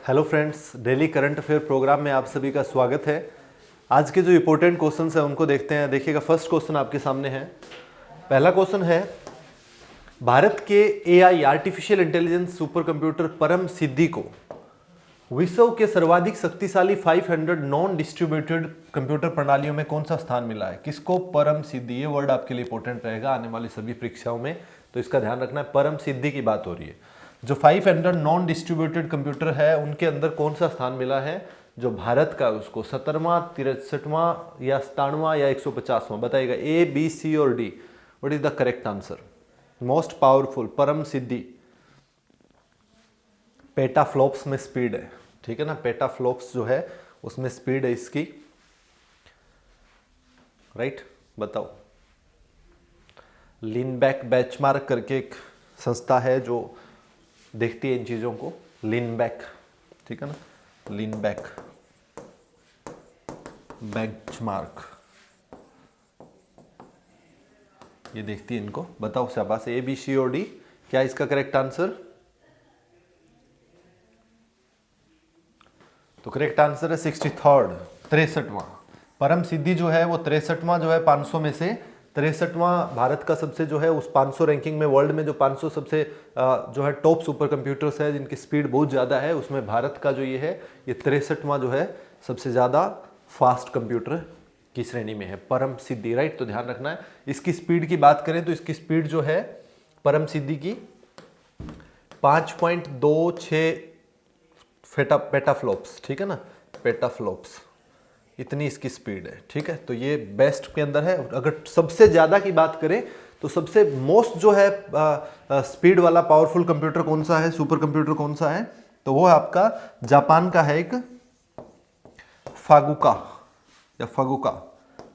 Hello friends, daily current affair programme में आप सभी का स्वागत है। आज के जो इंपॉर्टेंट क्वेश्चंस हैं उनको देखते हैं। देखिएगा, फर्स्ट क्वेश्चन आपके सामने है। पहला क्वेश्चन है, भारत के AI artificial intelligence super computer परम सिद्धि को विश्व के सर्वाधिक शक्तिशाली 500 नॉन डिस्ट्रीब्यूटेड कंप्यूटर प्रणालियों में कौन सा स्थान मिला है? किसको परम सिद्धि? ये वर्ड आपके लिए इंपॉर्टेंट रहेगा आने वाली सभी परीक्षाओं में, तो इसका ध्यान रखना है। परम सिद्धि की बात हो रही है। जो 500 नॉन डिस्ट्रीब्यूटेड कंप्यूटर है उनके अंदर कौन सा स्थान मिला है जो भारत का, उसको 17वां, 63वां या 97वां या 150वां बताइएगा। ए, बी, सी और D, what is the correct answer? Most powerful परम सिद्धि पेटाफ्लॉप्स में स्पीड है, ठीक है ना। पेटाफ्लॉप्स जो है उसमें स्पीड है इसकी, राइट? बताओ। लिनबैक बेंचमार्क करके एक संस्था है जो देखती है इन चीजों को। लिनबैक, ठीक है ना। लिनबैक बेंचमार्क, ये देखती है इनको। बताओ शाबाश। ए, बी, सी और डी, क्या इसका करेक्ट आंसर? तो करेक्ट आंसर है 63rd, 63वां। परम सिद्धि जो है वो 63वां जो है 500 में से 63वां भारत का सबसे जो है उस 500 रैंकिंग में, वर्ल्ड में जो 500 सबसे जो है टॉप सुपर कंप्यूटर्स है जिनकी स्पीड बहुत ज़्यादा है, उसमें भारत का जो ये है ये 63वां जो है सबसे ज़्यादा फास्ट कंप्यूटर की श्रेणी में है, परम सिद्धि, राइट? तो ध्यान रखना है। इसकी स्पीड की बात करें तो इसकी स्पीड जो है परम सिद्धि की 5.26 पेटाफ्लॉप्स, ठीक है ना। पेटाफ्लॉप्स, इतनी इसकी स्पीड है, ठीक है। तो ये बेस्ट के अंदर है। अगर सबसे ज़्यादा की बात करें तो सबसे मोस्ट जो है स्पीड वाला पावरफुल कंप्यूटर कौन सा है, सुपर कंप्यूटर कौन सा है? तो वो आपका जापान का है, एक फागुका या फगुका,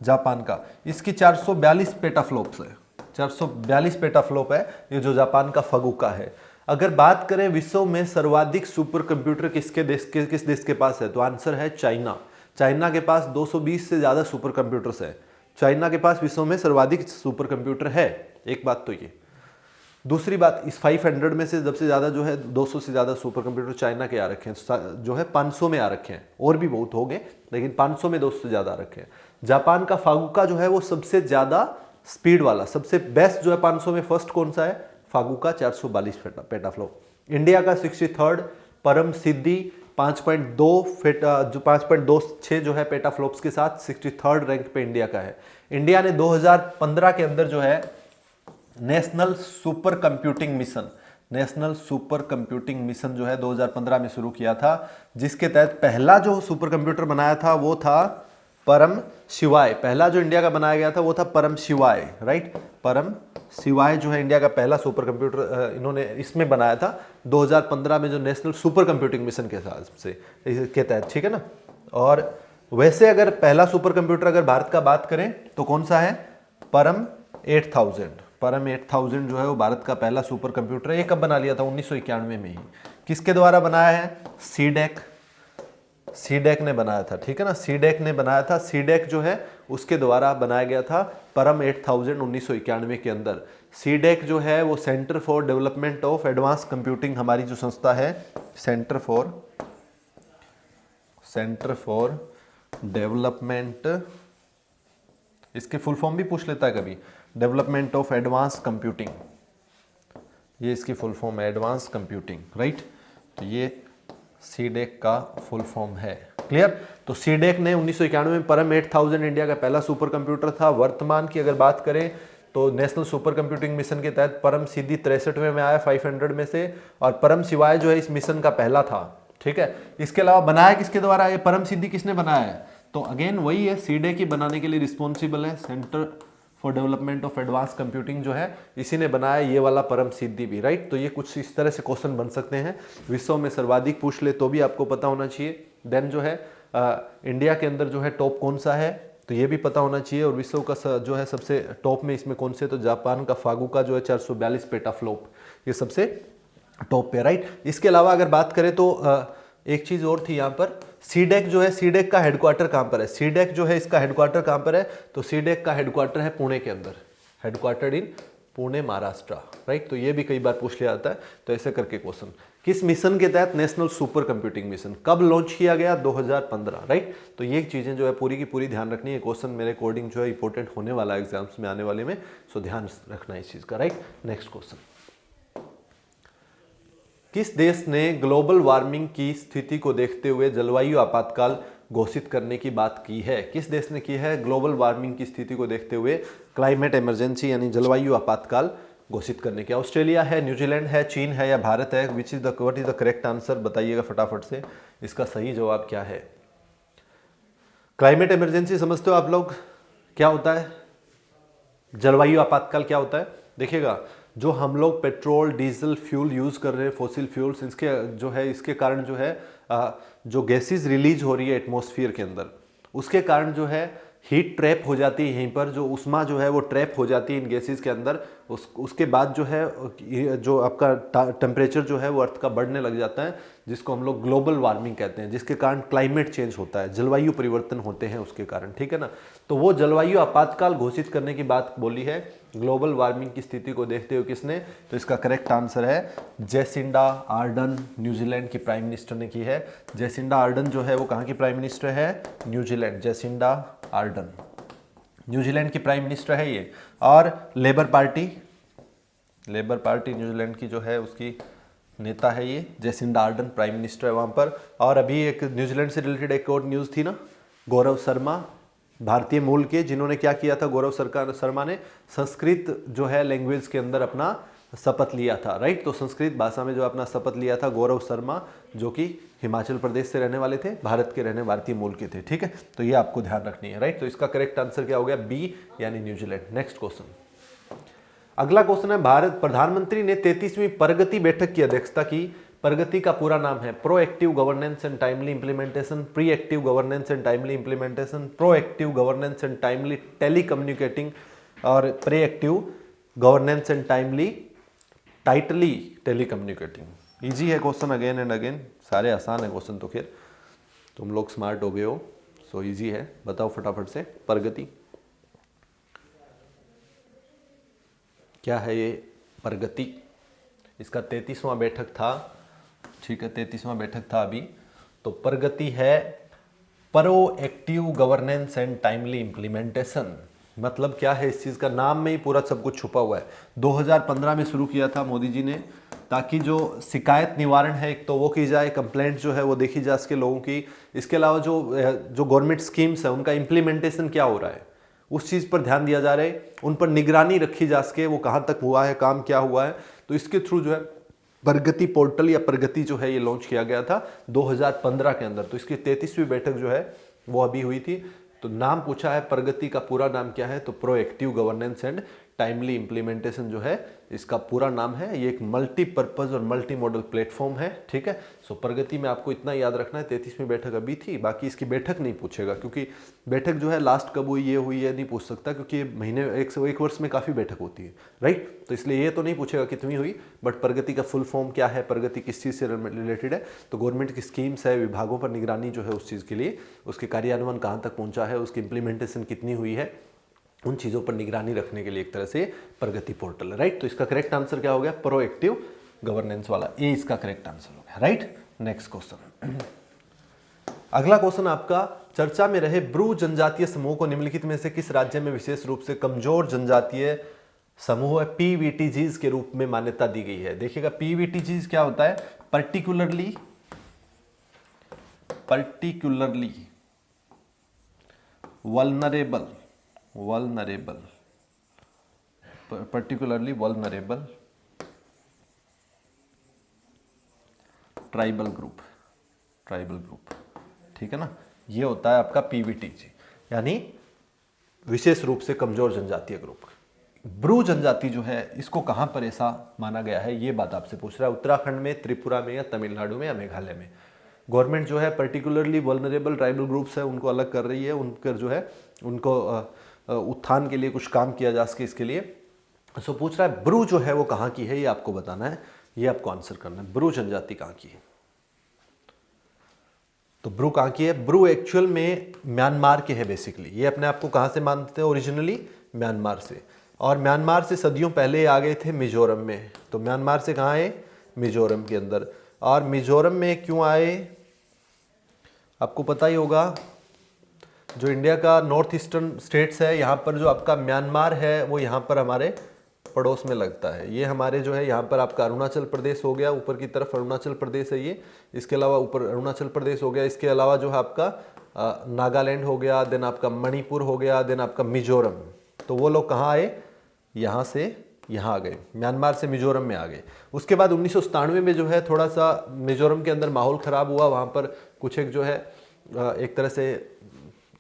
जापान का। इसकी 442 पेटाफ्लॉप्स है, 442 पेटाफ्लॉप है ये जो जापान का फगुका है। अगर बात करें विश्व में सर्वाधिक सुपर कंप्यूटर किस देश के पास है, तो आंसर है चाइना। चाइना के पास 220 से ज़्यादा सुपर कंप्यूटर्स है। चाइना के पास विश्व में सर्वाधिक सुपर कंप्यूटर है। एक बात तो ये। दूसरी बात, इस 500 में से सबसे ज़्यादा जो है 200 से ज़्यादा सुपर कंप्यूटर चाइना के आ रखे हैं, जो है 500 में आ रखे हैं। और भी बहुत हो गए लेकिन 500 में 200 से ज़्यादा आ रखे हैं। जापान का फागुका जो है वो सबसे ज़्यादा स्पीड वाला, सबसे बेस्ट जो है 500 में फर्स्ट कौन सा है? फागुका, 442 पेटाफ्लॉप। इंडिया का 63rd परम सिद्धि 5.26 जो है पेटाफ्लॉप्स के साथ 63rd रैंक पे इंडिया का है। इंडिया ने 2015 के अंदर जो है नेशनल सुपर कंप्यूटिंग मिशन जो है 2015 में शुरू किया था, जिसके तहत पहला जो सुपर कंप्यूटर बनाया था वो था परम शिवाय। पहला जो इंडिया का बनाया गया था वो था परम शिवाय, राइट? परम शिवाय जो है इंडिया का पहला सुपर कंप्यूटर इन्होंने इसमें बनाया था 2015 में, जो नेशनल सुपर कंप्यूटिंग मिशन के हिसाब से के तहत, ठीक है ना। और वैसे अगर पहला सुपर कंप्यूटर अगर भारत का बात करें तो कौन सा है? परम 8000। परम 8000 जो है वो भारत का पहला सुपर कंप्यूटर है। ये कब बना लिया था? 1991 में ही। किसके द्वारा बनाया है? सीडेक ने बनाया था, ठीक है ना। सीडेक ने बनाया था। सीडेक जो है उसके द्वारा बनाया गया था परम 8000 1991 के अंदर। सीडेक जो है वो centre for development of advance computing, हमारी जो संस्था है सेंटर फॉर डेवलपमेंट, इसके फुल फॉर्म भी पूछ लेता है कभी, डेवलपमेंट ऑफ एडवांस कंप्यूटिंग, ये इसकी फुल फॉर्म है, एडवांस कंप्यूटिंग, राइट? तो ये सीडेक का फुल फॉर्म है। क्लियर? तो सीडेक ने 1991 में परम 8000 इंडिया का पहला सुपर कंप्यूटर था। वर्तमान की अगर बात करें तो नेशनल सुपर कंप्यूटिंग मिशन के तहत परम सिद्धि 63वें में आया 500 में से, और परम शिवाय जो है इस मिशन का पहला था, ठीक है। इसके अलावा बनाया किसके द्वारा है? परम सिद्धि किसने बनाया है? तो अगेन वही है, सीडेक ही बनाने के लिए रिस्पॉन्सिबल है। Centre for development of advance computing जो है इसी ने बनाया ये वाला परम सिद्धि भी, राइट? तो ये कुछ इस तरह से क्वेश्चन बन सकते हैं। विश्व में सर्वाधिक पूछ ले तो भी आपको पता होना चाहिए। देन जो है इंडिया के अंदर जो है टॉप कौन सा है तो ये भी पता होना चाहिए। और विश्व का जो है सबसे टॉप में इसमें कौन से? तो जापान का फागुका जो है 442 पेटाफ्लॉप, ये सबसे टॉप पे, राइट? इसके अलावा अगर बात करें तो एक चीज और थी यहाँ पर, सीडेक जो है, सीडेक का हेडक्वार्टर कहाँ पर है? सीडेक जो है इसका हेडक्वार्टर कहाँ पर है? तो सीडेक का हेडक्वार्टर है पुणे के अंदर, headquartered in Pune, Maharashtra, right? तो ये भी कई बार पूछ लिया जाता है। तो ऐसे करके क्वेश्चन किस मिशन के तहत? National super computing mission. कब लॉन्च किया गया? 2015, राइट। तो ये चीजें जो है पूरी की पूरी ध्यान रखनी है। क्वेश्चन मेरे अकॉर्डिंग जो है इंपॉर्टेंट होने वाला है एग्जाम्स में आने वाले में, सो ध्यान रखना है इस चीज का, राइट। नेक्स्ट क्वेश्चन, किस देश ने ग्लोबल वार्मिंग की स्थिति को देखते हुए जलवायु आपातकाल घोषित करने की बात की है? किस देश ने की है ग्लोबल वार्मिंग की स्थिति को देखते हुए क्लाइमेट इमरजेंसी यानी जलवायु आपातकाल घोषित करने के? ऑस्ट्रेलिया है, न्यूजीलैंड है, चीन है या भारत है? What is the correct answer? बताइएगा फटाफट से, इसका सही जवाब क्या है? क्लाइमेट इमरजेंसी समझते हो आप लोग क्या होता है? जलवायु आपातकाल क्या होता है? देखिएगा, जो हम लोग पेट्रोल डीजल फ्यूल यूज कर रहे हैं, फोसिल फ्यूल्स, इसके जो है इसके कारण जो है जो गैसेस रिलीज हो रही है एटमॉस्फेयर के अंदर, उसके कारण जो है हीट ट्रैप हो जाती है यहीं पर, जो उष्मा जो है वो ट्रैप हो जाती है इन गैसेस के अंदर। उसके बाद जो है जो आपका टेम्परेचर जो है वो अर्थ का बढ़ने लग जाता है, जिसको हम लोग ग्लोबल वार्मिंग कहते हैं, जिसके कारण क्लाइमेट चेंज होता है, जलवायु परिवर्तन होते हैं उसके कारण, ठीक है ना। तो वो जलवायु आपातकाल घोषित करने की बात बोली है ग्लोबल वार्मिंग की स्थिति को देखते हुए किसने? तो इसका करेक्ट आंसर है जेसिंडा आर्डन, न्यूजीलैंड की प्राइम मिनिस्टर ने की है। जेसिंडा आर्डन जो है वो कहाँ की प्राइम मिनिस्टर है? न्यूजीलैंड। जेसिंडा आर्डन न्यूजीलैंड की प्राइम मिनिस्टर है ये। और लेबर पार्टी न्यूजीलैंड की जो है उसकी नेता है ये जेसिंडा आर्डन, प्राइम मिनिस्टर है वहाँ पर। और अभी एक न्यूजीलैंड से रिलेटेड एक और न्यूज़ थी ना, गौरव शर्मा भारतीय मूल के, जिन्होंने क्या किया था? गौरव शर्मा ने संस्कृत जो है लैंग्वेज के अंदर अपना शपथ लिया था, राइट। तो संस्कृत भाषा में जो अपना शपथ लिया था गौरव शर्मा, जो कि हिमाचल प्रदेश से रहने वाले थे, भारत के रहने भारतीय मूल के थे, ठीक है। तो ये आपको ध्यान रखनी है, राइट। तो इसका करेक्ट आंसर क्या हो गया? बी यानी न्यूजीलैंड। नेक्स्ट क्वेश्चन, अगला क्वेश्चन है, भारत प्रधानमंत्री ने 33वीं प्रगति बैठक की अध्यक्षता की। प्रगति का पूरा नाम है proactive governance and timely implementation, pre active governance and timely implementation, proactive governance and timely tele communicating, और pre active governance and tightly tele communicating. Easy है क्वेश्चन, अगेन एंड अगेन, सारे आसान है क्वेश्चन। तो खैर तुम लोग स्मार्ट हो गए हो, सो ईजी है। बताओ फटाफट से, प्रगति क्या है? ये प्रगति इसका 33वां बैठक था, ठीक है, 33वां बैठक था अभी। तो प्रगति है proactive governance and timely implementation. मतलब क्या है इस चीज़ का? नाम में ही पूरा सब कुछ छुपा हुआ है। 2015 में शुरू किया था मोदी जी ने, ताकि जो शिकायत निवारण है एक तो वो की जाए, कंप्लेंट जो है वो देखी जा सके लोगों की। इसके अलावा जो गवर्नमेंट स्कीम्स है उनका इम्प्लीमेंटेशन क्या हो रहा है उस चीज़ पर ध्यान दिया जा रहा है, उन पर निगरानी रखी जा सके, वो कहाँ तक हुआ है, काम क्या हुआ है। तो इसके थ्रू जो है प्रगति पोर्टल या प्रगति जो है ये लॉन्च किया गया था 2015 के अंदर। तो इसकी 33वीं बैठक जो है वो अभी हुई थी। तो नाम पूछा है, प्रगति का पूरा नाम क्या है? तो proactive governance and timely implementation जो है इसका पूरा नाम है। ये एक मल्टीपर्पज और मल्टी मॉडल प्लेटफॉर्म है, ठीक है। सो प्रगति में आपको इतना याद रखना है, 33वीं बैठक अभी थी, बाकी इसकी बैठक नहीं पूछेगा, क्योंकि बैठक जो है लास्ट कब हुई ये नहीं पूछ सकता, क्योंकि महीने एक वर्ष में काफ़ी बैठक होती है, राइट। तो इसलिए ये तो नहीं पूछेगा कितनी हुई, बट प्रगति का फुल फॉर्म क्या है, प्रगति किस चीज़ से रिलेटेड है? तो गवर्नमेंट की स्कीम्स है, विभागों पर निगरानी जो है उस चीज़ के लिए, उसके कार्यान्वयन कहाँ तक पहुँचा है, उसकी इंप्लीमेंटेशन कितनी हुई है, उन चीज़ों पर निगरानी रखने के लिए एक तरह से प्रगति पोर्टल है, राइट। तो इसका करेक्ट आंसर क्या हो गया? प्रोएक्टिव गवर्नेंस वाला, ये इसका करेक्ट आंसर हो गया, राइट। नेक्स्ट क्वेश्चन, अगला क्वेश्चन आपका, चर्चा में रहे ब्रू जनजातीय समूह को निम्नलिखित में से किस राज्य में विशेष रूप से कमजोर जनजातीय समूह पीवीटीजीज के रूप में मान्यता दी गई है? देखिएगा, पीवीटीजीज क्या होता है? पर्टिकुलरली वल्नरेबल ट्राइबल ग्रुप, ठीक है ना। ये होता है आपका पीवीटीजी, यानी विशेष रूप से कमजोर जनजातीय ग्रुप। ब्रू जनजाति जो है इसको कहां पर ऐसा माना गया है, ये बात आपसे पूछ रहा है। उत्तराखंड में, त्रिपुरा में, या तमिलनाडु में, या मेघालय में? गवर्नमेंट जो है पर्टिकुलरली वल्नरेबल ट्राइबल ग्रुप्स है उनको अलग कर रही है, उनकर जो है उनको उत्थान के लिए कुछ काम किया जा सके, इसके लिए। सो पूछ रहा है ब्रू जो है वो कहाँ की है, ये आपको बताना है, ये आपको आंसर करना है। ब्रू जनजाति कहाँ की है? तो ब्रू कहाँ की है? ब्रू एक्चुअल में म्यांमार के है बेसिकली। ये अपने आप को कहाँ से मानते हैं? ओरिजिनली म्यांमार से, और म्यांमार से सदियों पहले आ गए थे मिजोरम में। तो म्यांमार से कहाँ है? मिजोरम के अंदर। और मिजोरम में क्यों आए, आपको पता ही होगा, जो इंडिया का नॉर्थ ईस्टर्न स्टेट्स है, यहाँ पर जो आपका म्यांमार है वो यहाँ पर हमारे पड़ोस में लगता है। ये हमारे जो है यहाँ पर आपका अरुणाचल प्रदेश हो गया, ऊपर की तरफ अरुणाचल प्रदेश है ये, इसके अलावा ऊपर अरुणाचल प्रदेश हो गया, इसके अलावा जो है आपका नागालैंड हो गया, देन आपका मणिपुर हो गया, देन आपका मिजोरम। तो वो लोग कहाँ आए, यहाँ से यहाँ आ गए, म्यांमार से मिजोरम में आ गए। उसके बाद 1997 में जो है थोड़ा सा मिजोरम के अंदर माहौल ख़राब हुआ, वहाँ पर कुछ एक जो है एक तरह से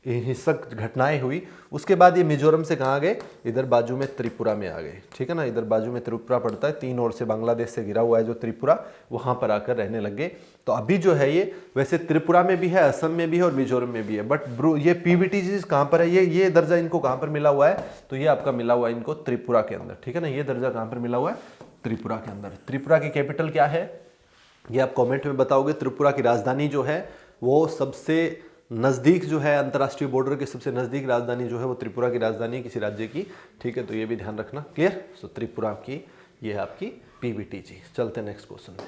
हिंसक घटनाएं हुई। उसके बाद ये मिजोरम से कहाँ गए, इधर बाजू में त्रिपुरा में आ गए, ठीक है ना, इधर बाजू में त्रिपुरा पड़ता है, तीन ओर से बांग्लादेश से घिरा हुआ है जो त्रिपुरा, वहाँ पर आकर रहने लग गए। तो अभी जो है ये वैसे त्रिपुरा में भी है, असम में भी है और मिजोरम में भी है, बट ये पीबीटीजी कहाँ पर है, ये दर्जा इनको कहाँ पर मिला हुआ है, तो ये आपका मिला हुआ है इनको त्रिपुरा के अंदर, ठीक है ना, ये दर्जा कहाँ पर मिला हुआ है, त्रिपुरा के अंदर। त्रिपुरा की कैपिटल क्या है, ये आप कॉमेंट में बताओगे। त्रिपुरा की राजधानी जो है वो सबसे नज़दीक जो है अंतर्राष्ट्रीय बॉर्डर के सबसे नज़दीक राजधानी जो है वो त्रिपुरा की राजधानी है किसी राज्य की, ठीक है, तो ये भी ध्यान रखना, क्लियर। सो त्रिपुरा की ये है आपकी पीबीटीजी। चलते हैं नेक्स्ट क्वेश्चन में।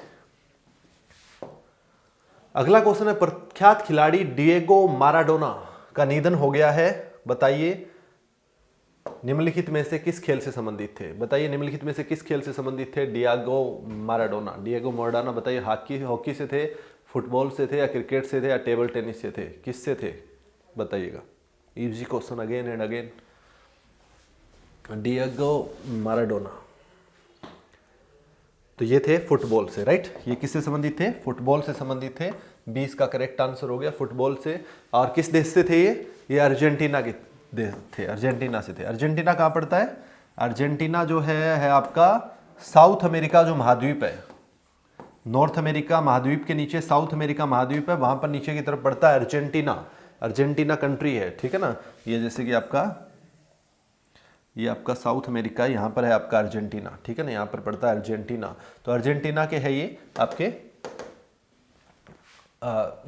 अगला क्वेश्चन है, प्रख्यात खिलाड़ी डिएगो माराडोना का निधन हो गया है, बताइए निम्नलिखित में से किस खेल से संबंधित थे, बताइए निम्नलिखित में से किस खेल से संबंधित थे डिएगो माराडोना। डिएगो माराडोना बताइए हॉकी से थे, फुटबॉल से थे या क्रिकेट से थे या टेबल टेनिस से थे, किससे थे बताइएगा। Easy question again and again. Diego Maradona तो ये थे फुटबॉल से, राइट, ये किससे संबंधित थे, फुटबॉल से संबंधित थे। 20 का करेक्ट आंसर हो गया, फुटबॉल से। और किस देश से थे ये अर्जेंटीना के देश थे, अर्जेंटीना से थे। अर्जेंटीना कहाँ पड़ता है, अर्जेंटीना जो है आपका साउथ अमेरिका जो महाद्वीप है, नॉर्थ अमेरिका महाद्वीप के नीचे साउथ अमेरिका महाद्वीप है, वहां पर नीचे की तरफ पड़ता है अर्जेंटीना, अर्जेंटीना कंट्री है, ठीक है ना। ये जैसे कि आपका ये आपका साउथ अमेरिका, यहाँ पर है आपका अर्जेंटीना, ठीक है ना, यहाँ पर पड़ता है अर्जेंटीना। तो अर्जेंटीना के है ये आपके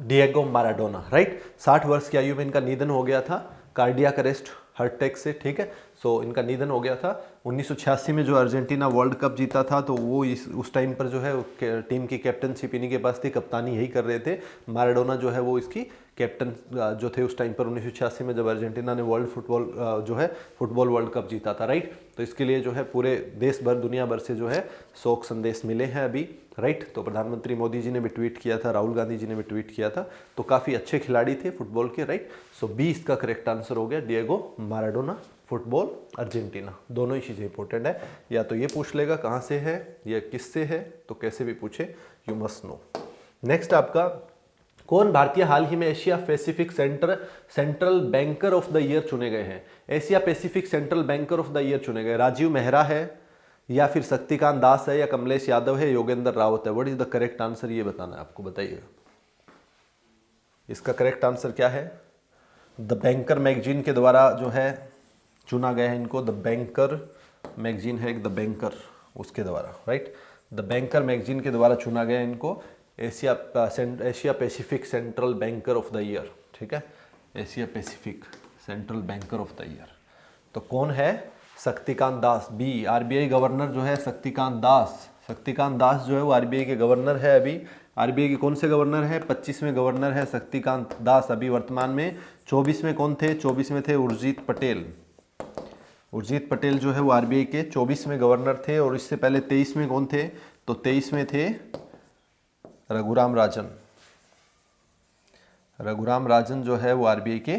डिएगो माराडोना, राइट। 60 वर्ष की आयु में इनका निधन हो गया था, कार्डियक अरेस्ट, हार्ट अटैक से, ठीक है। सो इनका निधन हो गया था। 1986 में जो अर्जेंटीना वर्ल्ड कप जीता था तो वो उस टाइम पर जो है टीम की कैप्टनशिप इन्हीं के पास थी, कप्तानी यही कर रहे थे। माराडोना जो है वो इसकी कैप्टन जो थे उस टाइम पर 1986 में जब अर्जेंटीना ने फुटबॉल वर्ल्ड कप जीता था, राइट। तो इसके लिए जो है पूरे देश भर दुनिया भर से जो है शोक संदेश मिले हैं अभी, राइट। तो प्रधानमंत्री मोदी जी ने भी ट्वीट किया था, राहुल गांधी जी ने भी ट्वीट किया था, तो काफ़ी अच्छे खिलाड़ी थे फुटबॉल के, राइट। सो 20 का करेक्ट आंसर हो गया डिएगो माराडोना, फुटबॉल, अर्जेंटीना। दोनों ही चीज़ें इंपॉर्टेंट है, या तो ये पूछ लेगा कहाँ से है या किससे है, तो कैसे भी पूछे यू मस्ट नो। नेक्स्ट आपका, कौन भारतीय हाल ही में Asia Pacific central banker of the year चुने गए हैं। Asia Pacific central banker of the year चुने गए, राजीव मेहरा है या फिर शक्तिकांत दास है या कमलेश यादव है, योगेंद्र रावत है। What is the correct answer, ये बताना है आपको, बताइएगा इसका करेक्ट आंसर क्या है। द बैंकर मैगजीन के द्वारा जो है चुना गया है इनको, द बैंकर मैगजीन है एक, द बैंकर उसके द्वारा, राइट, द बैंकर मैगजीन के द्वारा चुना गया इनको Asia Pacific central banker of the year, ठीक है, Asia Pacific central banker of the year. तो कौन है, Shaktikanta Das, B, RBI governor जो है शक्तिकांत दास जो है वो आरबीआई के गवर्नर है अभी। आरबीआई के कौन से गवर्नर है, 25वें गवर्नर है शक्तिकांत दास अभी वर्तमान में। 24 में कौन थे, 24 में थे उर्जित पटेल जो है वो आरबीआई के 24वें गवर्नर थे। और इससे पहले 23 में कौन थे, तो 23 में थे रघुराम राजन जो है वो आरबीआई के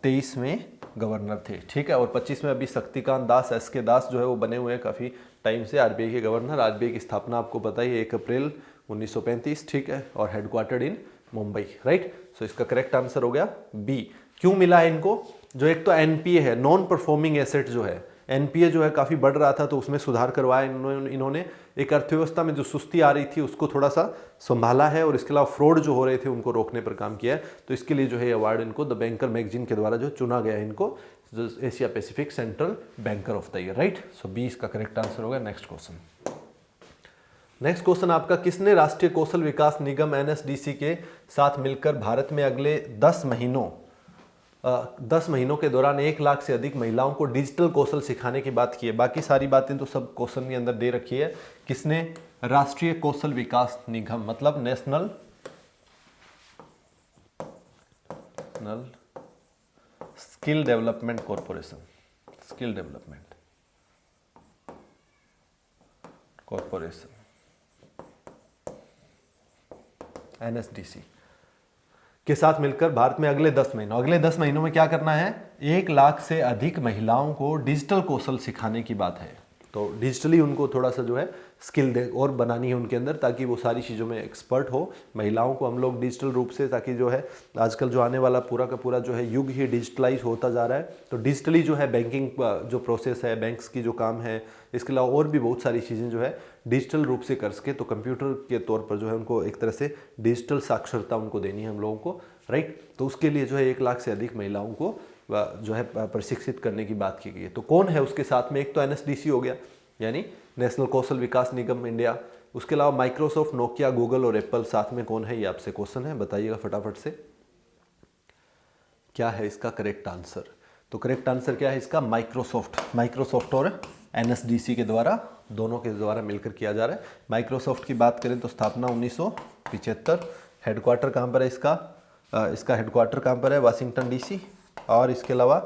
23वें गवर्नर थे, ठीक है। और 25 में अभी शक्तिकांत दास, एसके दास जो है वो बने हुए हैं काफ़ी टाइम से आरबीआई के गवर्नर। आरबीआई की स्थापना आपको पता ही है 1 अप्रैल 1935, ठीक है, और हेडक्वार्टर्ड इन मुंबई, राइट। सो इसका करेक्ट आंसर हो गया बी। क्यों मिला है इनको, जो एक तो एनपीए है, नॉन परफॉर्मिंग एसेट जो है, एनपीए जो है काफ़ी बढ़ रहा था तो उसमें सुधार करवाया इन्होंने। एक अर्थव्यवस्था में जो सुस्ती आ रही थी उसको थोड़ा सा संभाला है, और इसके अलावा फ्रॉड जो हो रहे थे उनको रोकने पर काम किया है। तो इसके लिए जो है अवार्ड इनको द बैंकर मैगजीन के द्वारा जो चुना गया है इनको Asia Pacific central banker of the year, right. So 20 का करेक्ट आंसर होगा। नेक्स्ट क्वेश्चन आपका, किसने राष्ट्रीय कौशल विकास निगम एनएसडीसी के साथ मिलकर भारत में अगले 10 महीनों के दौरान 1 लाख से अधिक महिलाओं को डिजिटल कौशल सिखाने की बात की है। बाकी सारी बातें तो सब क्वेश्चन के अंदर दे रखी है। किसने राष्ट्रीय कौशल विकास निगम मतलब national skill development corporation, skill development corporation, NSDC के साथ मिलकर भारत में अगले 10 महीनों में क्या करना है, 1 लाख से अधिक महिलाओं को डिजिटल कौशल सिखाने की बात है। तो डिजिटली उनको थोड़ा सा जो है स्किल दे और बनानी है उनके अंदर, ताकि वो सारी चीज़ों में एक्सपर्ट हो। महिलाओं को हम लोग डिजिटल रूप से, ताकि जो है आजकल जो आने वाला पूरा का पूरा जो है युग ही डिजिटलाइज होता जा रहा है, तो डिजिटली जो है बैंकिंग जो प्रोसेस है, बैंक्स की जो काम है, इसके अलावा और भी बहुत सारी चीज़ें जो है डिजिटल रूप से कर सके। तो कंप्यूटर के तौर पर जो है उनको एक तरह से डिजिटल साक्षरता उनको देनी है हम लोगों को, राइट। तो उसके लिए जो है 1 लाख से अधिक महिलाओं को जो है प्रशिक्षित करने की बात की गई है। तो कौन है उसके साथ में, एक तो एनएसडीसी हो गया यानी नेशनल कौशल विकास निगम इंडिया, उसके अलावा माइक्रोसॉफ्ट, नोकिया, गूगल और एप्पल, साथ में कौन है, ये आपसे क्वेश्चन है, बताइएगा फटाफट से क्या है इसका करेक्ट आंसर। तो करेक्ट आंसर क्या है इसका, माइक्रोसॉफ्ट और एनएसडीसी के द्वारा, दोनों के द्वारा मिलकर किया जा रहा है। माइक्रोसॉफ्ट की बात करें तो स्थापना 1975, हेडक्वार्टर कहाँ पर है इसका हेडक्वार्टर कहाँ पर है, वाशिंगटन डीसी। और इसके अलावा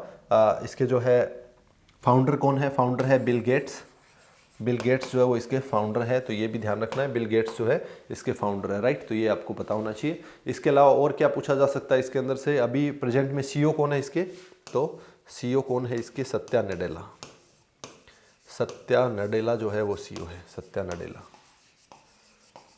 इसके जो है फाउंडर कौन है, फाउंडर है बिल गेट्स जो है वो इसके फाउंडर है, तो ये भी ध्यान रखना है, बिल गेट्स जो है इसके फाउंडर है, राइट। तो ये आपको पता होना चाहिए। इसके अलावा और क्या पूछा जा सकता है इसके अंदर से, अभी प्रेजेंट में सीईओ कौन है इसके, तो सीईओ कौन है इसके, सत्या नडेला जो है वो सीईओ है, सत्या नडेला,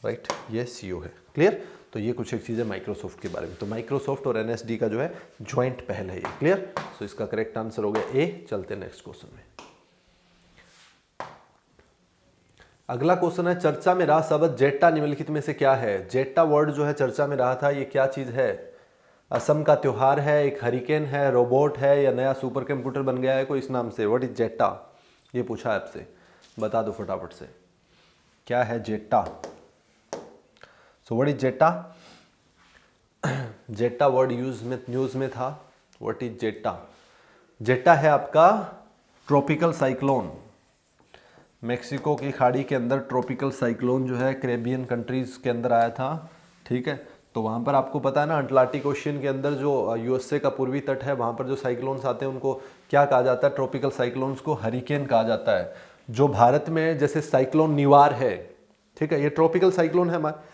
राइट, ये सीईओ है। क्लियर। तो ये कुछ एक चीज़ें माइक्रोसॉफ्ट के बारे में। तो माइक्रोसॉफ्ट और एनएसडी का जो है ज्वाइंट पहल है ये। क्लियर। सो इसका करेक्ट आंसर हो गया ए। चलते नेक्स्ट क्वेश्चन में। अगला क्वेश्चन है, चर्चा में रहा शब्द जेट्टा निम्नलिखित में से क्या है। जेट्टा वर्ड जो है चर्चा में रहा था, ये क्या चीज है, असम का त्योहार है, एक हरिकेन है, रोबोट है, या नया सुपर कंप्यूटर बन गया है कोई इस नाम से। व्हाट इज जेट्टा, ये पूछा है आपसे, बता दो फटाफट से क्या है जेट्टा। So what is जेट्टा, जेट्टा word news में था। व्हाट इज जेट्टा, जेट्टा है आपका ट्रॉपिकल साइक्लोन। मेक्सिको की खाड़ी के अंदर ट्रॉपिकल साइक्लोन जो है कैरेबियन कंट्रीज के अंदर आया था, ठीक है। तो वहाँ पर आपको पता है ना, अटलांटिक ओशियन के अंदर जो यूएसए का पूर्वी तट है, वहाँ पर जो साइक्लोन्स आते हैं उनको क्या कहा जाता है, ट्रॉपिकल साइक्लोन्स को हरिकेन कहा जाता है। जो भारत में जैसे साइक्लोन निवार है, ठीक है, ये ट्रॉपिकल साइक्लोन है हमारे,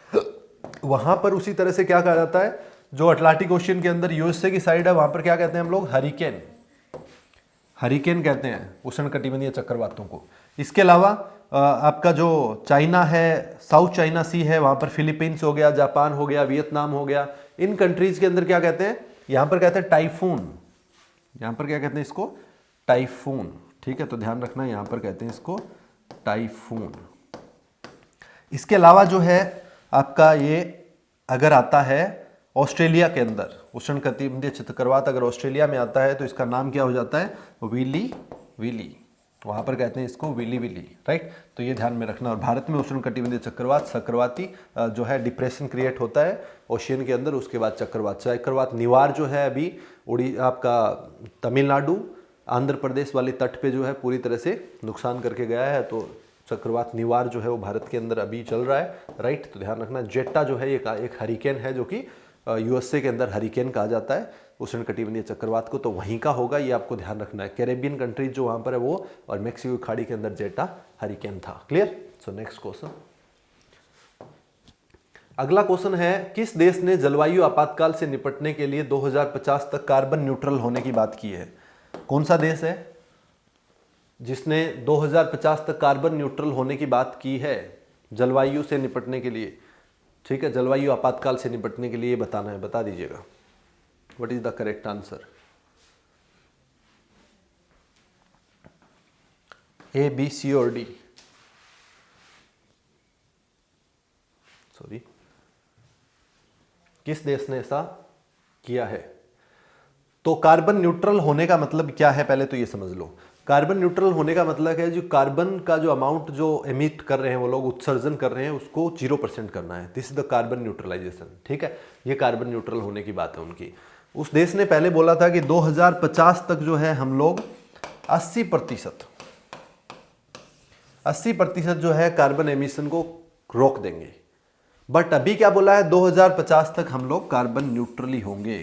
वहाँ पर उसी तरह से क्या कहा जाता है, जो अटलांटिक ओशियन के अंदर यूएसए की साइड है, वहाँ पर क्या कहते हैं हम लोग, हरिकेन कहते हैं उष्णकटिबंधीय चक्रवातों को। इसके अलावा आपका जो चाइना है, साउथ चाइना सी है, वहाँ पर फिलीपींस हो गया, जापान हो गया, वियतनाम हो गया, इन कंट्रीज के अंदर क्या कहते हैं, यहाँ पर कहते हैं टाइफून। यहाँ पर क्या कहते हैं इसको, टाइफून, ठीक है। तो ध्यान रखना, यहाँ पर कहते हैं इसको टाइफून। इसके अलावा जो है आपका ये अगर आता है ऑस्ट्रेलिया के अंदर, उष्णकटिबंधीय चक्रवात अगर ऑस्ट्रेलिया में आता है तो इसका नाम क्या हो जाता है, विली, वहाँ पर कहते हैं इसको विली, राइट। तो ये ध्यान में रखना। और भारत में उष्णकटिबंधीय चक्रवाती जो है डिप्रेशन क्रिएट होता है ओशियन के अंदर, उसके बाद चक्रवात निवार जो है अभी आपका तमिलनाडु, आंध्र प्रदेश वाले तट पे जो है पूरी तरह से नुकसान करके गया है। तो चक्रवात निवार जो है वो भारत के अंदर अभी चल रहा है, राइट। तो ध्यान रखना, जेट्टा जो है ये एक हरिकेन है, जो कि यूएसए के अंदर हरिकेन कहा जाता है उष्णकटिबंधीय चक्रवात को, तो वहीं का होगा, ये आपको ध्यान रखना है। कैरेबियन कंट्रीज जो वहाँ पर है वो, और मेक्सिको खाड़ी के अंदर जेट्टा हरिकेन था। क्लियर। सो नेक्स्ट क्वेश्चन, अगला क्वेश्चन है, किस देश ने जलवायु आपातकाल से निपटने के लिए 2050 तक कार्बन न्यूट्रल होने की बात की है। कौन सा देश है जिसने 2050 तक कार्बन न्यूट्रल होने की बात की है जलवायु से निपटने के लिए, ठीक है, जलवायु आपातकाल से निपटने के लिए बताना है, बता दीजिएगा। What is the correct answer, A, B, C और डी। सॉरी, किस देश ने ऐसा किया है। तो कार्बन न्यूट्रल होने का मतलब क्या है, पहले तो ये समझ लो। कार्बन न्यूट्रल होने का मतलब है जो कार्बन का जो अमाउंट जो एमिट कर रहे हैं वो लोग, उत्सर्जन कर रहे हैं, उसको 0% करना है। This is the carbon neutralisation, ठीक है। ये कार्बन न्यूट्रल होने की बात है उनकी। उस देश ने पहले बोला था कि 2050 तक जो है हम लोग 80% जो है कार्बन एमिशन को रोक देंगे। बट अभी क्या बोला है, 2050 तक हम लोग कार्बन न्यूट्रली होंगे,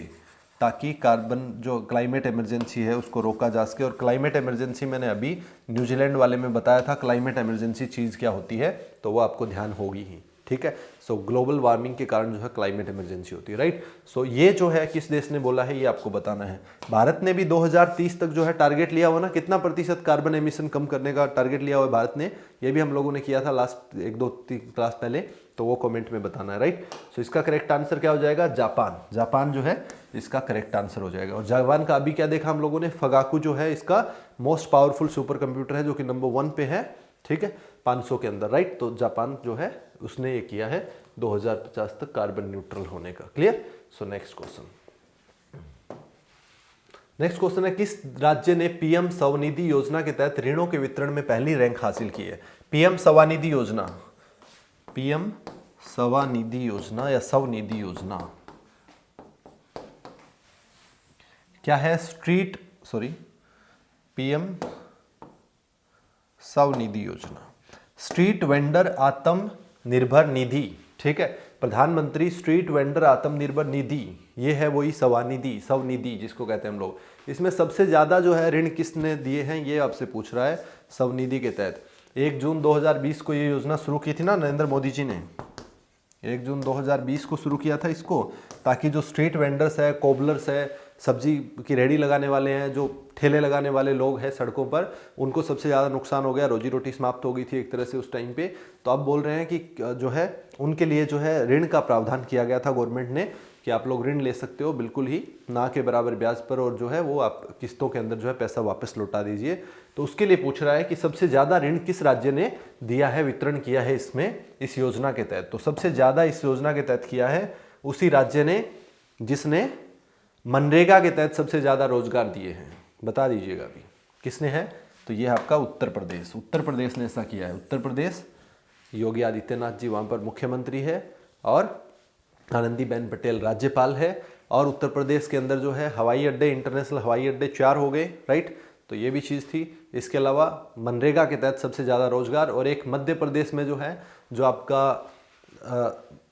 ताकि कार्बन जो क्लाइमेट इमरजेंसी है उसको रोका जा सके। और क्लाइमेट इमरजेंसी मैंने अभी न्यूजीलैंड वाले में बताया था क्लाइमेट इमरजेंसी चीज़ क्या होती है, तो वो आपको ध्यान होगी ही, ठीक है। सो ग्लोबल वार्मिंग के कारण जो है क्लाइमेट इमरजेंसी होती है, राइट। सो ये जो है किस देश ने बोला है ये आपको बताना है। भारत ने भी 2030 तक जो है टारगेट लिया हुआ ना, कितना प्रतिशत कार्बन एमिशन कम करने का टारगेट लिया हुआ है भारत ने, ये भी हम लोगों ने किया था लास्ट 1-2-3 क्लास पहले, तो वो कमेंट में बताना है, राइट। सो इसका करेक्ट आंसर क्या हो जाएगा, जापान। जापान जो है इसका करेक्ट आंसर हो जाएगा। और जापान का अभी क्या देखा हम लोगों ने, फगाकू जो है इसका मोस्ट पावरफुल सुपर कंप्यूटर है जो कि नंबर 1 पे है, ठीक है, 500 के अंदर, राइट। तो जापान जो है उसने ये किया है 2050 तक कार्बन न्यूट्रल होने का। क्लियर। सो नेक्स्ट क्वेश्चन है किस राज्य ने पीएम स्वनिधि योजना के तहत ऋणों के वितरण में पहली रैंक हासिल की है। पीएम स्वनिधि योजना, पीएम स्वनिधि योजना या स्वनिधि योजना क्या है, पीएम स्वनिधि योजना, स्ट्रीट वेंडर आत्मनिर्भर निधि, ठीक है, प्रधानमंत्री स्ट्रीट वेंडर आत्मनिर्भर निधि, ये है वही स्वनिधि जिसको कहते हैं हम लोग। इसमें सबसे ज्यादा जो है ऋण किसने दिए हैं ये आपसे पूछ रहा है स्वनिधि के तहत। 1 जून 2020 को ये योजना शुरू की थी ना नरेंद्र मोदी जी ने, 1 जून 2020 को शुरू किया था इसको, ताकि जो स्ट्रीट वेंडर्स है, कोबलर्स है, सब्जी की रेडी लगाने वाले हैं, जो ठेले लगाने वाले लोग हैं सड़कों पर, उनको सबसे ज़्यादा नुकसान हो गया, रोजी रोटी समाप्त हो गई थी एक तरह से उस टाइम पे। तो अब बोल रहे हैं कि जो है उनके लिए जो है ऋण का प्रावधान किया गया था गवर्नमेंट ने, कि आप लोग ऋण ले सकते हो बिल्कुल ही ना के बराबर ब्याज पर, और जो है वो आप किस्तों के अंदर जो है पैसा वापस लौटा दीजिए। तो उसके लिए पूछ रहा है कि सबसे ज़्यादा ऋण किस राज्य ने दिया है, वितरण किया है इसमें, इस योजना के तहत। तो सबसे ज़्यादा इस योजना के तहत किया है उसी राज्य ने जिसने मनरेगा के तहत सबसे ज़्यादा रोजगार दिए हैं। बता दीजिएगा अभी किसने है, तो ये आपका उत्तर प्रदेश। उत्तर प्रदेश ने ऐसा किया है। उत्तर प्रदेश, योगी आदित्यनाथ जी वहाँ पर मुख्यमंत्री है और आनंदीबेन पटेल राज्यपाल है। और उत्तर प्रदेश के अंदर जो है हवाई अड्डे, इंटरनेशनल हवाई अड्डे 4 हो गए, राइट। तो ये भी चीज़ थी। इसके अलावा मनरेगा के तहत सबसे ज़्यादा रोजगार, और एक मध्य प्रदेश में जो है जो आपका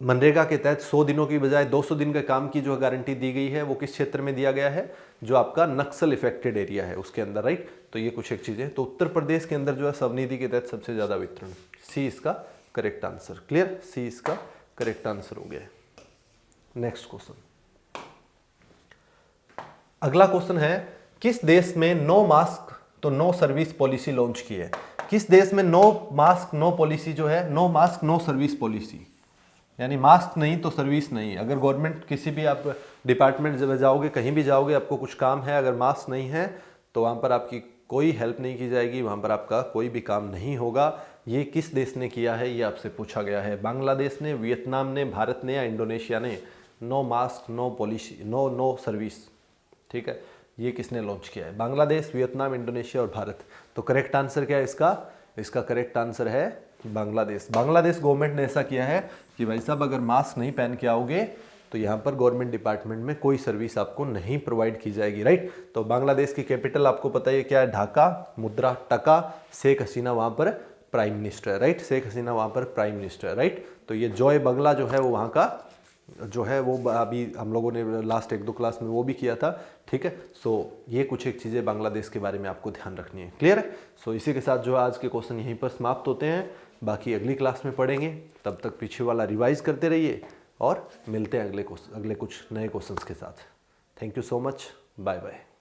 मनरेगा के तहत 100 दिनों की बजाय 200 दिन के काम की जो गारंटी दी गई है, वो किस क्षेत्र में दिया गया है, जो आपका नक्सल इफेक्टेड एरिया है उसके अंदर, राइट। तो ये कुछ एक चीज़ें, तो उत्तर प्रदेश के अंदर जो है स्वनिधि के तहत सबसे ज़्यादा वितरण, सी इसका करेक्ट आंसर। क्लियर, सी इसका करेक्ट आंसर हो गया। नेक्स्ट क्वेश्चन, अगला क्वेश्चन है किस देश में नो मास्क तो नो सर्विस पॉलिसी लॉन्च की है। किस देश में नो मास्क नो पॉलिसी जो है, no mask no service policy, यानी मास्क नहीं तो सर्विस नहीं। अगर गवर्नमेंट किसी भी आप डिपार्टमेंट जब जाओगे, कहीं भी जाओगे, आपको कुछ काम है, अगर मास्क नहीं है तो वहाँ पर आपकी कोई हेल्प नहीं की जाएगी, वहाँ पर आपका कोई भी काम नहीं होगा। ये किस देश ने किया है ये आपसे पूछा गया है। बांग्लादेश ने, वियतनाम ने, भारत ने या इंडोनेशिया ने। No mask no policy, no service, ठीक है, ये किसने लॉन्च किया है, बांग्लादेश, वियतनाम, इंडोनेशिया और भारत। तो करेक्ट आंसर क्या है इसका करेक्ट आंसर है बांग्लादेश। बांग्लादेश गवर्नमेंट ने ऐसा किया है कि भाई साहब अगर मास्क नहीं पहन के आओगे तो यहाँ पर गवर्नमेंट डिपार्टमेंट में कोई सर्विस आपको नहीं प्रोवाइड की जाएगी, राइट। तो बांग्लादेश की कैपिटल आपको पता है क्या है, ढाका, मुद्रा टका, शेख हसीना वहाँ पर प्राइम मिनिस्टर है, राइट। शेख हसीना वहाँ पर प्राइम मिनिस्टर है, राइट। तो ये जॉय बंगला जो है वो वहाँ का जो है वो अभी हम लोगों ने लास्ट 1-2 क्लास में वो भी किया था, ठीक है। सो ये कुछ एक चीज़ें बांग्लादेश के बारे में आपको ध्यान रखनी है। क्लियर है। सो इसी के साथ जो आज के क्वेश्चन यहीं पर समाप्त होते हैं, बाकी अगली क्लास में पढ़ेंगे। तब तक पीछे वाला रिवाइज करते रहिए और मिलते हैं अगले कुछ नए क्वेश्चंस के साथ। Thank you so much, bye bye.